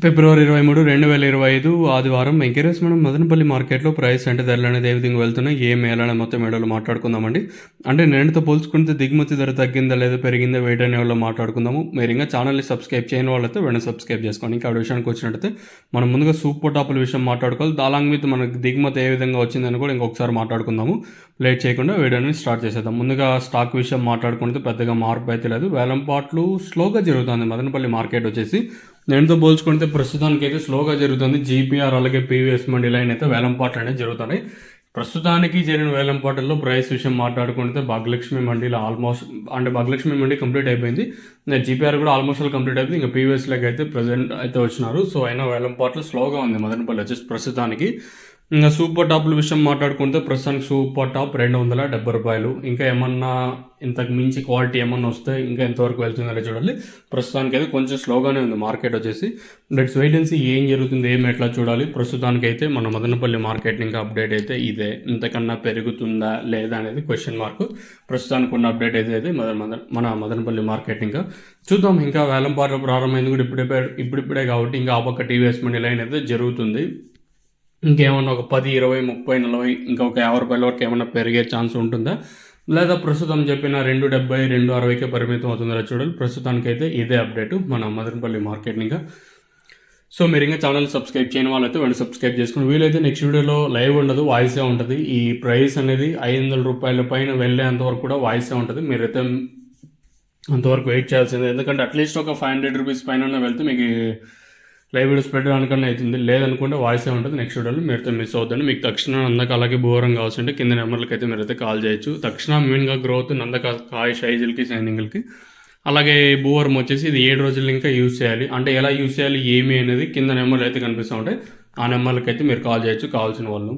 ఫిబ్రవరి 23, 2025 ఆదివారం వెంకటేష్ మనం మదనపల్లి మార్కెట్లో ప్రైస్ అంటే ధరలు అనేది ఏ విధంగా వెళ్తున్నాయి, ఏ మేళాల మొత్తం మేడలో మాట్లాడుకుందామండి. అంటే నేనుతో పోల్చుకుంటే దిగుమతి ధర తగ్గిందా లేదా పెరిగిందా వెయిట్ అనే వాళ్ళు మాట్లాడుకుందాము. మీరు ఇంకా ఛానల్ని సబ్స్క్రైబ్ చేయని వాళ్ళైతే వెంటనే సబ్స్క్రైబ్ చేసుకోండి. ఇంకా విషయానికి వచ్చినట్టయితే మనం ముందుగా సూపర్ టాపుల విషయం మాట్లాడుకోవాలి. దాలాంగ్ మీద మనకు దిగుమతి ఏ విధంగా వచ్చిందని కూడా ఇంకొకసారి మాట్లాడుకుందాము. లేట్ చేయకుండా వీడియోని స్టార్ట్ చేసేద్దాం. ముందుగా స్టాక్ విషయం మాట్లాడుకుంటే పెద్దగా మార్పు అయితే లేదు. వేలంపాట్లు స్లోగా జరుగుతుంది. మదనపల్లి మార్కెట్ వచ్చేసి నేనుతో పోల్చుకుంటే ప్రస్తుతానికి అయితే స్లోగా జరుగుతుంది. జీపీఆర్ అలాగే పీవీఎస్ మండి లైన్ అయితే వేలంపాట్లు అనేది జరుగుతున్నాయి. ప్రస్తుతానికి జరిగిన వేలంపాటల్లో ప్రైస్ విషయం మాట్లాడుకుంటే భాగ్యలక్ష్మి మండీలో ఆల్మోస్ట్ అంటే భాగ్యలక్ష్మి మండీ కంప్లీట్ అయిపోయింది. జీపీఆర్ కూడా ఆల్మోస్ట్ కంప్లీట్ అయిపోయింది. ఇంకా పీవీఎస్లోకి అయితే ప్రజెంట్ అయితే వచ్చినారు. సో అయినా వేలంపాట్లు స్లోగా ఉంది మదనపల్లి వచ్చేసి ప్రస్తుతానికి. ఇంకా సూపర్ టాప్ల విషయం మాట్లాడుకుంటే ప్రస్తుతానికి సూపర్ టాప్ 270 రూపాయలు. ఇంకా ఏమన్నా ఇంతకు మించి క్వాలిటీ ఏమన్నా వస్తే ఇంకా ఎంతవరకు వెళ్తుందో చూడాలి. ప్రస్తుతానికి అయితే కొంచెం స్లోగానే ఉంది మార్కెట్ వచ్చేసి. లెట్స్ వెయిట్ అండ్ సీ ఏం జరుగుతుంది, ఏం ఎట్లా చూడాలి. ప్రస్తుతానికి అయితే మన మదనపల్లి మార్కెట్ ఇంకా అప్డేట్ అయితే ఇదే. ఇంతకన్నా పెరుగుతుందా లేదా అనేది క్వశ్చన్ మార్క్. ప్రస్తుతానికి ఉన్న అప్డేట్ అయితే మన మదనపల్లి మార్కెట్ ఇంకా చూద్దాం. ఇంకా వేలంపాట ప్రారంభమైంది కూడా ఇప్పుడిప్పుడే కాబట్టి ఇంకా ఆ పక్క టీవీఎస్ మండి లైన్ అయితే జరుగుతుంది. ఇంకేమన్నా ఒక 10, 20, 30, 40 ఇంకా ఒక 50 రూపాయల వరకు ఏమన్నా పెరిగే ఛాన్స్ ఉంటుందా, లేదా ప్రస్తుతం చెప్పిన 270, 260కే పరిమితం అవుతుందో చూడాలి. ప్రస్తుతానికైతే ఇదే అప్డేట్ మన మదనపల్లి మార్కెట్ ఇంకా. సో మీరు ఇంకా ఛానల్ సబ్స్క్రైబ్ చేయని వాళ్ళైతే వెంటనే సబ్స్క్రైబ్ చేసుకుని వీలైతే నెక్స్ట్ వీడియోలో లైవ్ ఉండదు, వాయిసే ఉంటుంది. ఈ ప్రైస్ అనేది 500 రూపాయల పైన వెళ్ళేంతవరకు కూడా వాయిసే ఉంటుంది. మీరైతే అంతవరకు వెయిట్ చేయాల్సిందే. ఎందుకంటే అట్లీస్ట్ ఒక 500 రూపీస్ పైన వెళ్తే మీకు లైవ్ వీడియోస్ పెట్టడానికన్నా అవుతుంది. లేదనుకుంటే వాయిసే ఉంటుంది. నెక్స్ట్ వీడియోలో మీరైతే మిస్ అవుతుంది. మీకు తక్షణ నందక అలాగే బోరం కావాల్సింటే కింద నెంబర్లకి అయితే మీరైతే కాల్ చేయొచ్చు. తక్షణ మెయిన్గా గ్రోత్ నందక కాయ సైజులకి సైనింగ్లకి అలాగే బోరం వచ్చేసి ఇది 7 రోజులు ఇంకా యూజ్ చేయాలి. అంటే ఎలా యూజ్ చేయాలి ఏమి అనేది కింద నెంబర్లు అయితే కనిపిస్తూ ఉంటాయి. ఆ నెంబర్లకి అయితే మీరు కాల్ చేయొచ్చు కావాల్సిన వాళ్ళు.